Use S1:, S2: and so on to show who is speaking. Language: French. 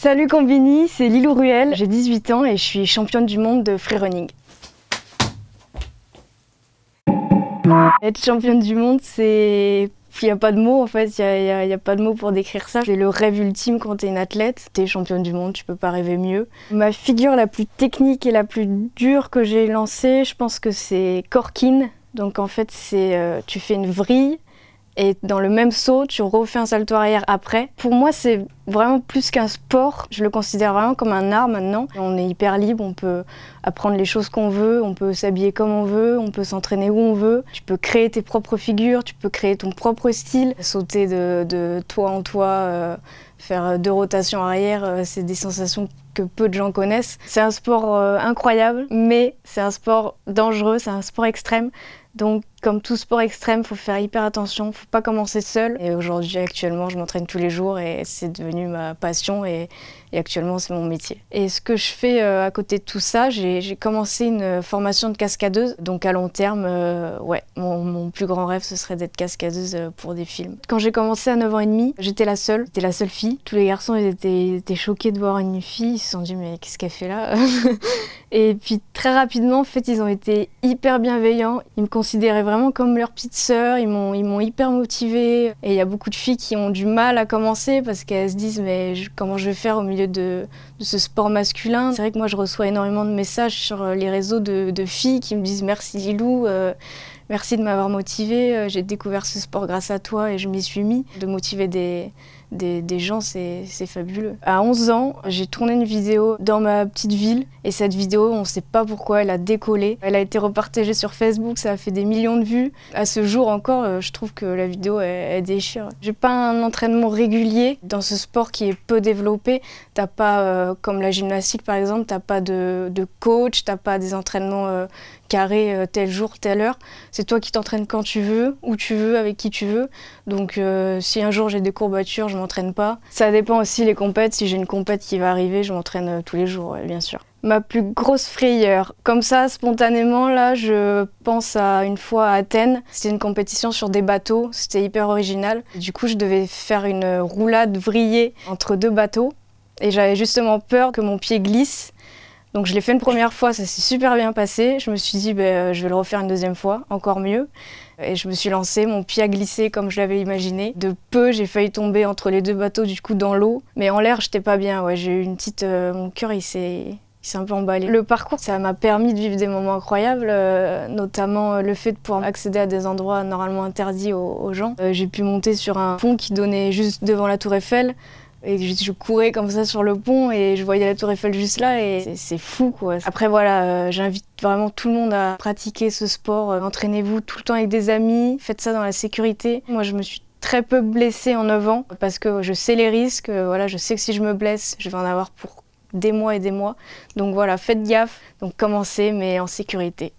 S1: Salut Combini, c'est Lilou Ruel, j'ai 18 ans et je suis championne du monde de freerunning. Être championne du monde, c'est... Il n'y a pas de mots en fait, il y a pas de mots pour décrire ça. C'est le rêve ultime quand tu es une athlète. Tu es championne du monde, tu peux pas rêver mieux. Ma figure la plus technique et la plus dure que j'ai lancée, je pense que c'est Corkin. Donc en fait, tu fais une vrille et dans le même saut, tu refais un salto arrière après. Pour moi, c'est vraiment plus qu'un sport. Je le considère vraiment comme un art maintenant. On est hyper libre, on peut apprendre les choses qu'on veut, on peut s'habiller comme on veut, on peut s'entraîner où on veut. Tu peux créer tes propres figures, tu peux créer ton propre style. Sauter de toi en toi, faire 2 rotations arrière, c'est des sensations que peu de gens connaissent. C'est un sport incroyable, mais c'est un sport dangereux, c'est un sport extrême. Donc, comme tout sport extrême, il faut faire hyper attention, il ne faut pas commencer seul. Et aujourd'hui, actuellement, je m'entraîne tous les jours et c'est devenu ma passion et actuellement, c'est mon métier. Et ce que je fais à côté de tout ça, j'ai commencé une formation de cascadeuse. Donc à long terme, ouais, mon plus grand rêve, ce serait d'être cascadeuse pour des films. Quand j'ai commencé à 9 ans et demi, j'étais la seule fille. Tous les garçons ils étaient choqués de voir une fille, ils se sont dit mais qu'est-ce qu'elle fait là? Et puis très rapidement, en fait, ils ont été hyper bienveillants. Ils me considéraient vraiment comme leur petite sœur, ils m'ont hyper motivée. Et il y a beaucoup de filles qui ont du mal à commencer parce qu'elles se disent mais comment je vais faire au milieu de ce sport masculin. C'est vrai que moi je reçois énormément de messages sur les réseaux de filles qui me disent merci Lilou, merci de m'avoir motivée, j'ai découvert ce sport grâce à toi et je m'y suis mis. De motiver des gens, c'est fabuleux. À 11 ans, j'ai tourné une vidéo dans ma petite ville et cette vidéo, on ne sait pas pourquoi, elle a décollé. Elle a été repartagée sur Facebook, ça a fait des millions de vues. À ce jour encore, je trouve que la vidéo, elle déchire. J'ai pas un entraînement régulier dans ce sport qui est peu développé. T'as pas, comme la gymnastique par exemple, t'as pas de coach, t'as pas des entraînements carrés tel jour, telle heure. C'est toi qui t'entraînes quand tu veux, où tu veux, avec qui tu veux. Donc si un jour j'ai des courbatures, je m'entraîne pas. Ça dépend aussi les compètes. Si j'ai une compète qui va arriver, je m'entraîne tous les jours, ouais, bien sûr. Ma plus grosse frayeur, comme ça spontanément là, je pense à une fois à Athènes. C'était une compétition sur des bateaux, c'était hyper original. Du coup, je devais faire une roulade vrillée entre 2 bateaux et j'avais justement peur que mon pied glisse. Donc je l'ai fait une première fois, ça s'est super bien passé. Je me suis dit, je vais le refaire une deuxième fois, encore mieux. Et je me suis lancée, mon pied a glissé comme je l'avais imaginé. De peu, j'ai failli tomber entre les 2 bateaux, du coup dans l'eau. Mais en l'air, j'étais pas bien, ouais. J'ai eu une petite... mon cœur, il s'est un peu emballé. Le parcours, ça m'a permis de vivre des moments incroyables, notamment le fait de pouvoir accéder à des endroits normalement interdits aux gens. J'ai pu monter sur un pont qui donnait juste devant la Tour Eiffel. Et je courais comme ça sur le pont et je voyais la Tour Eiffel juste là et c'est fou quoi. Après voilà, j'invite vraiment tout le monde à pratiquer ce sport. Entraînez-vous tout le temps avec des amis, faites ça dans la sécurité. Moi je me suis très peu blessée en 9 ans parce que je sais les risques. Voilà, je sais que si je me blesse, je vais en avoir pour des mois et des mois. Donc voilà, faites gaffe. Donc commencez mais en sécurité.